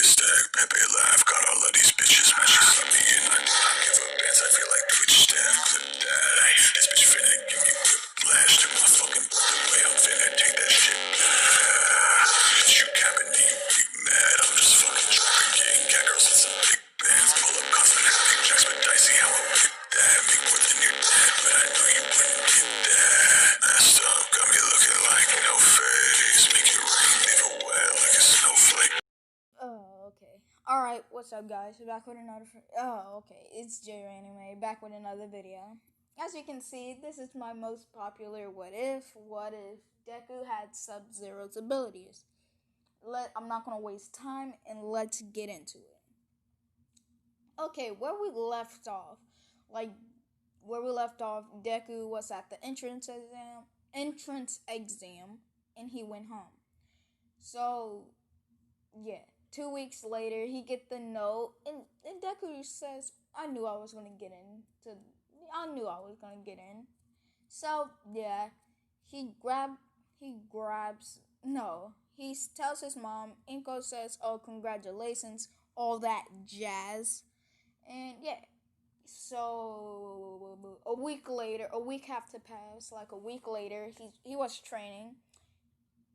Stack, Pepe laugh, got all of these bitches, man, she suck me in. I give up bands, I feel like Twitch staff, clip that. This bitch finna give me whiplash to my fucking the way I'm finna take that shit back. Bitch, you capping me, you big mad, I'm just fucking dropping gang. Cat girls with some big bands, pull up confident, big jacks, but dicey how I whip that. Make more than your dad, but I know you wouldn't get that. Messed up, got me looking like no face, make it rain, leave it wet like a snowflake. Oh, okay. Alright, what's up, guys? We're back with another. Okay. It's J Anime back with another video. As you can see, this is my most popular what if. What if Deku had Sub-Zero's abilities? I'm not gonna waste time and let's get into it. Okay, where we left off, Deku was at the entrance exam, and he went home. So, yeah. 2 weeks later, he get the note, and Deku says, I knew I was gonna get in. So, yeah, he tells his mom, Inko says, oh, congratulations, all that jazz. And, yeah, so, a week have to pass, like a week later, he was training.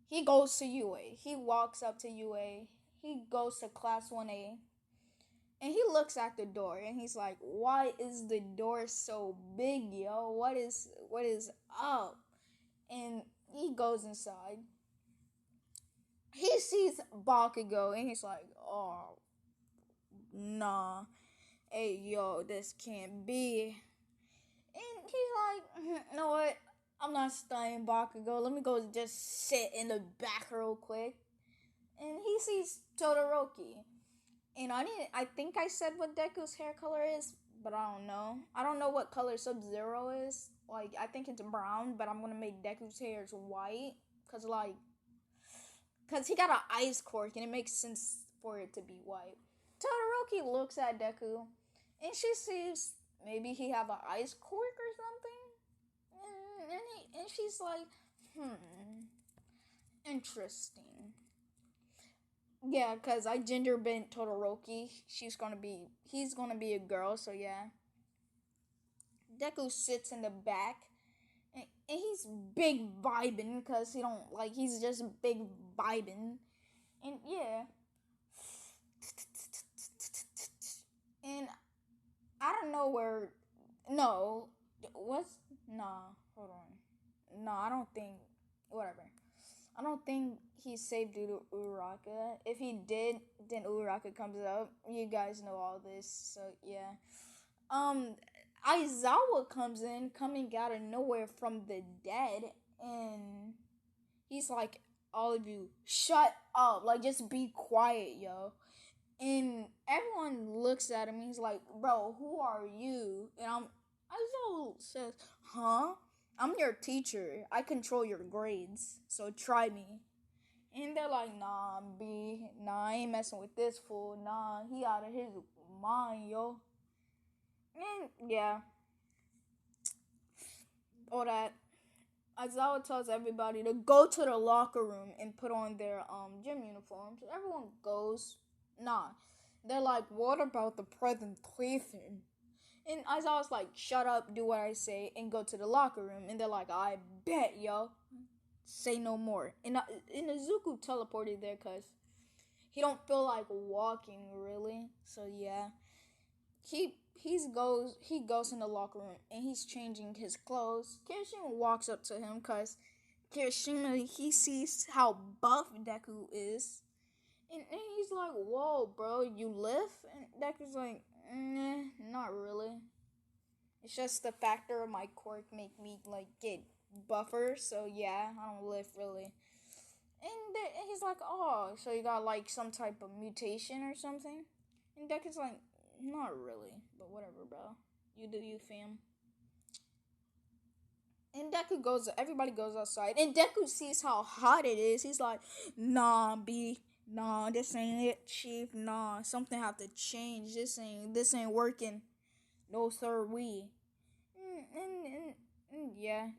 He goes to UA. He walks up to UA. He goes to class 1A. And he looks at the door and he's like, why is the door so big, yo? What is up? And he goes inside. He sees Bakugo and he's like, oh, nah. Hey, yo, this can't be. And he's like, you know what? I'm not studying Bakugo. Let me go just sit in the back real quick. And he sees Todoroki. And I think I said what Deku's hair color is, but I don't know. I don't know what color Sub-Zero is. Like, I think it's brown, but I'm gonna make Deku's hair white. Cause he got an ice cork, and it makes sense for it to be white. Todoroki looks at Deku, and she sees maybe he have an ice cork or something. And she's like, interesting. Yeah, cause I gender bent Todoroki. He's gonna be a girl. So yeah. Deku sits in the back, and he's big vibing, cause he's just big vibing, and yeah. And I don't know where. No, what's hold on. No, I don't think. Whatever. I don't think he saved due to Uraraka. If he did, then Uraraka comes up. You guys know all this, so yeah. Aizawa comes in, coming out of nowhere from the dead, and he's like, all of you, shut up. Like, just be quiet, yo. And everyone looks at him, he's like, bro, who are you? And Aizawa says, huh? I'm your teacher. I control your grades, so try me. And they're like, nah, I ain't messing with this fool. Nah, he out of his mind, yo. And yeah, all that. Aizawa tells everybody to go to the locker room and put on their gym uniforms. Everyone goes. Nah, they're like, what about the presentation? And Aizawa's like, shut up, do what I say, and go to the locker room. And they're like, I bet, yo. Say no more. And Izuku teleported there because he don't feel like walking, really. So, yeah. He goes in the locker room, and he's changing his clothes. Kirishima walks up to him because Kirishima, he sees how buff Deku is. And he's like, whoa, bro, you lift? And Deku's like, nah, not really. It's just the factor of my quirk make me, like, get buffer. So, yeah, I don't lift, really. And he's like, oh, so you got, like, some type of mutation or something? And Deku's like, not really, but whatever, bro. You do you, fam. And everybody goes outside. And Deku sees how hot it is. He's like, nah, nah, this ain't it, chief. Nah, something have to change. This ain't working. No, sir, we. And yeah.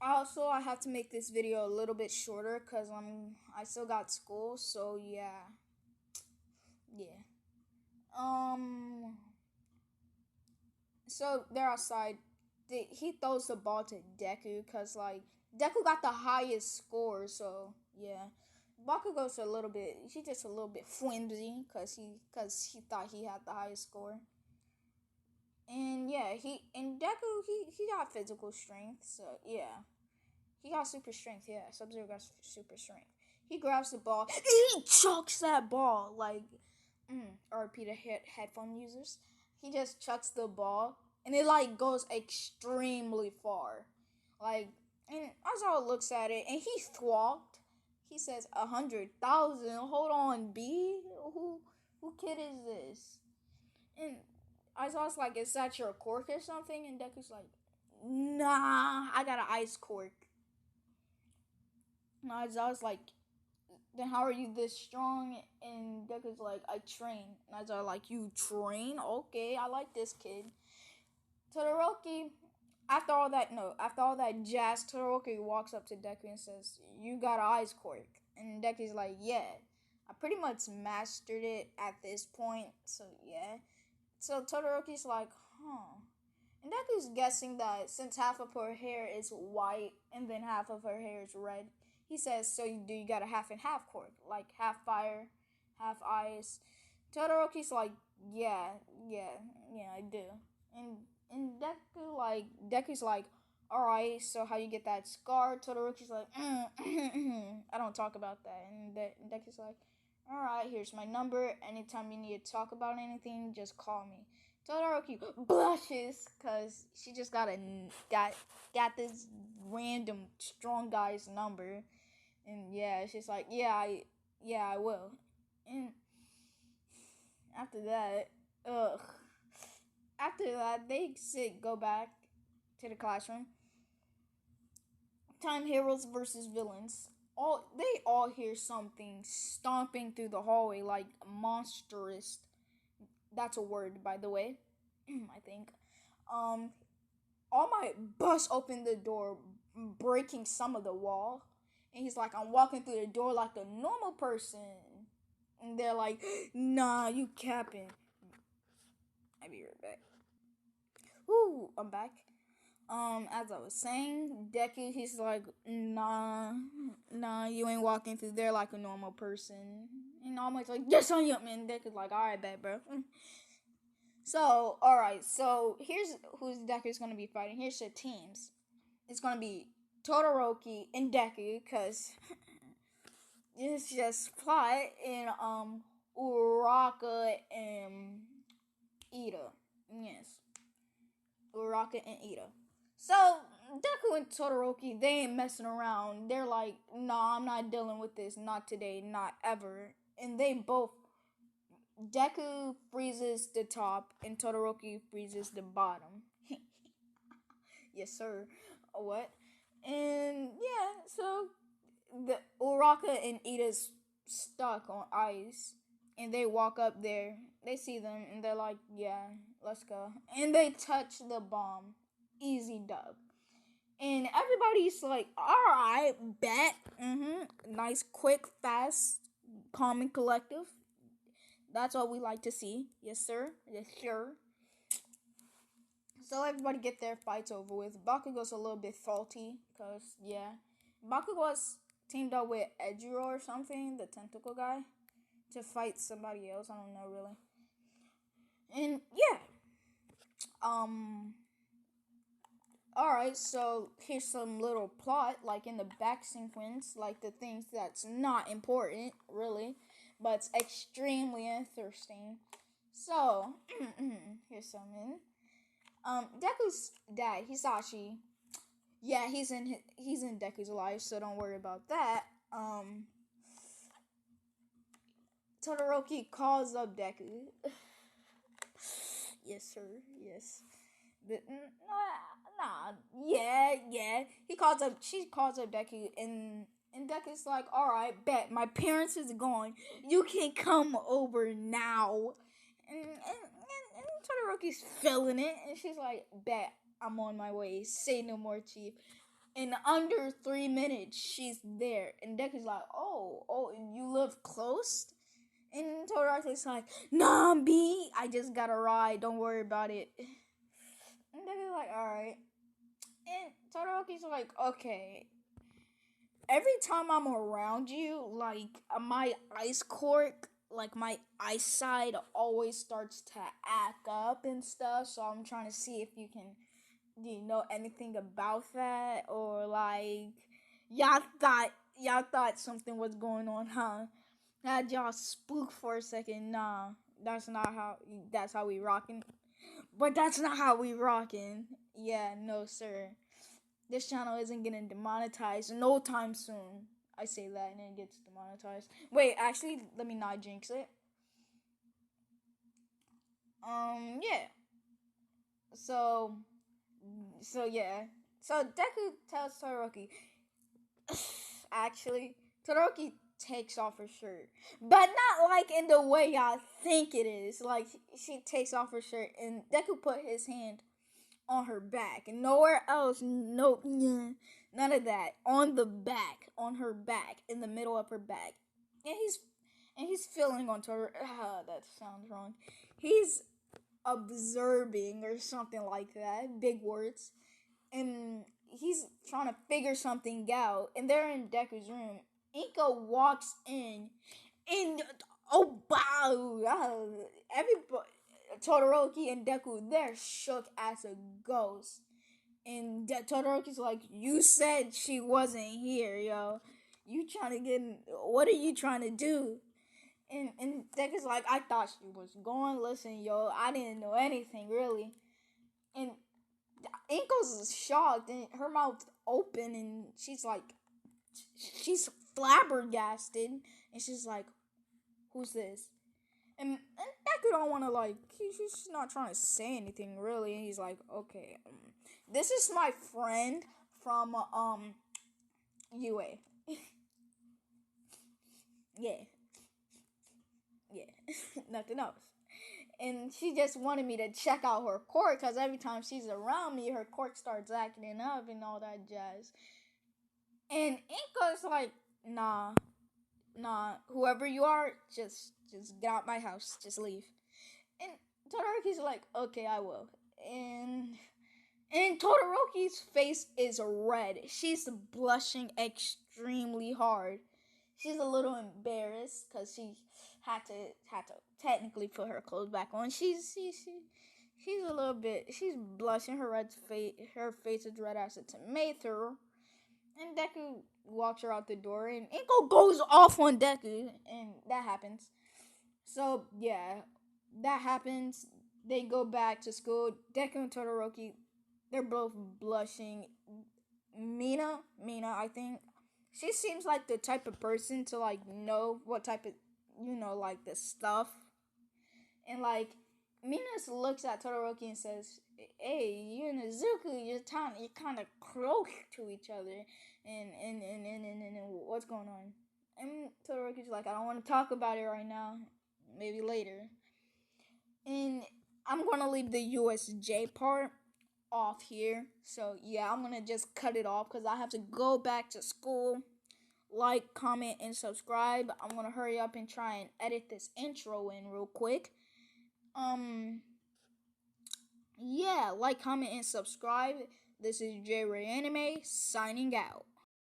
Also, I have to make this video a little bit shorter because I still got school. So yeah. Um. So they're outside. He throws the ball to Deku because like Deku got the highest score. So yeah, Bakugo's a little bit. He's just a little bit flimsy because he thought he had the highest score. And yeah, Deku he got physical strength. So yeah, he got super strength. Yeah, Sub-Zero got super strength. He grabs the ball. And he chucks that ball like. RP to headphone users. He just chucks the ball and it like goes extremely far. Like, and Azar looks at it and he thwacked. He says 100,000. Hold on, B. Who kid is this? And Azar's like, is that your cork or something? And Deku's like, nah, I got an ice cork. And Azar's like, then how are you this strong? And Deku's like, I train. And Azar like, you train? Okay, I like this kid. Todoroki, after all that jazz, Todoroki walks up to Deku and says, you got an ice quirk. And Deku's like, yeah, I pretty much mastered it at this point, so yeah. So Todoroki's like, huh. And Deku's guessing that since half of her hair is white and then half of her hair is red, he says, so you got a half and half quirk, like half fire, half ice. Todoroki's like, yeah, I do. And Deku's like, alright, so how you get that scar? Todoroki's like, I don't talk about that. And Deku's like, alright, here's my number. Anytime you need to talk about anything, just call me. Todoroki blushes because she just got this random strong guy's number, and yeah, she's like, I will. And after that, ugh. After that, they go back to the classroom. Time heroes versus villains. They all hear something stomping through the hallway like monstrous. That's a word, by the way. I think. All Might bust open the door, breaking some of the wall. And he's like, I'm walking through the door like a normal person. And they're like, nah, you capping. I'll be right back. Woo, I'm back. As I was saying, Deku, he's like, nah, you ain't walking through there like a normal person. And All Might's like, yes, I am. And Deku's like, alright, bet, bro. So, alright, so here's who's Deku's gonna be fighting. Here's the teams. It's gonna be Todoroki and Deku, because it's just plot, and Uraka and Ida. Yes. Uraka and Ida. So, Deku and Todoroki, they ain't messing around. They're like, nah, I'm not dealing with this. Not today, not ever. And they both, Deku freezes the top and Todoroki freezes the bottom. Yes, sir. What? And yeah, so the Uraka and Ida's stuck on ice. And they walk up there. They see them and they're like, yeah, let's go. And they touch the bomb. Easy dub. And everybody's like, alright, bet. Nice, quick, fast, calm, and collective. That's what we like to see. Yes, sir. Yes, sure. So everybody get their fights over with. Bakugo's a little bit faulty, because, yeah. Bakugo's teamed up with Ejiro or something, the tentacle guy, to fight somebody else. I don't know, really. And, yeah. Alright, so here's some little plot, like in the back sequence, like the things that's not important, really, but it's extremely interesting. So, here's something. Deku's dad, Hisashi, yeah, he's in Deku's life, so don't worry about that. Todoroki calls up Deku. Yes, sir. Yes. But yeah. She calls up Deku, and Deku's like, all right, bet my parents is gone. You can come over now. And Todoroki's feeling it, and she's like, bet I'm on my way. Say no more, chief. In under 3 minutes, she's there. And Deku's like, oh, you live close? And Todoroki's like, nah, B, I just got a ride. Don't worry about it. And Deku's like, alright. And Todoroki's like, okay. Every time I'm around you, like, my ice cork, like, my eyesight always starts to act up and stuff. So I'm trying to see if you can, know anything about that, or like y'all thought something was going on, huh? Had y'all spook for a second. Nah, that's how we rockin'. But that's not how we rockin'. Yeah, no sir. This channel isn't getting demonetized no time soon. I say that and it gets demonetized. Wait, actually, let me not jinx it. Yeah. So yeah. So Deku tells Todoroki. Actually, Todoroki takes off her shirt, but not like in the way y'all think it is. Like, she takes off her shirt, and Deku put his hand on her back, and nowhere else. No, none of that. On the back, on her back, in the middle of her back, and he's feeling on Todoroki. That sounds wrong. He's observing or something like that. Big words. And he's trying to figure something out, and they're in Deku's room. Inko walks in, and oh wow, everybody, Todoroki and Deku, they're shook as a ghost. And Todoroki's like, "You said she wasn't here, yo. You trying to get? What are you trying to do?" And Deku's like, "I thought she was gone. Listen, yo, I didn't know anything really." And Inko's shocked and her mouth open, and she's flabbergasted, and she's like, "Who's this?" And Deku don't want to, like, he's not trying to say anything really, and he's like, "Okay, this is my friend from UA." Yeah, nothing else. And she just wanted me to check out her cork, because every time she's around me, her cork starts acting up and all that jazz. And Inko's like, nah, whoever you are, just get out my house, just leave. And Todoroki's like, okay, I will. And Todoroki's face is red. She's blushing extremely hard. She's a little embarrassed because she had to technically put her clothes back on. She's a little bit. She's blushing. Her face is red as a tomato. And Deku walks her out the door, and Inko goes off on Deku, and that happens. So yeah, that happens. They go back to school. Deku and Todoroki, they're both blushing. Mina, I think she seems like the type of person to, like, know what type of, like, the stuff. And, like, Mina looks at Todoroki and says, "Hey, you and Izuku, you're kind of close to each other, and what's going on?" And Todoroki's like, "I don't want to talk about it right now. Maybe later." And I'm gonna leave the USJ part off here. So yeah, I'm gonna just cut it off because I have to go back to school. Like, comment, and subscribe. I'm gonna hurry up and try and edit this intro in real quick. Yeah, like, comment, and subscribe. This is J Ray Anime signing out.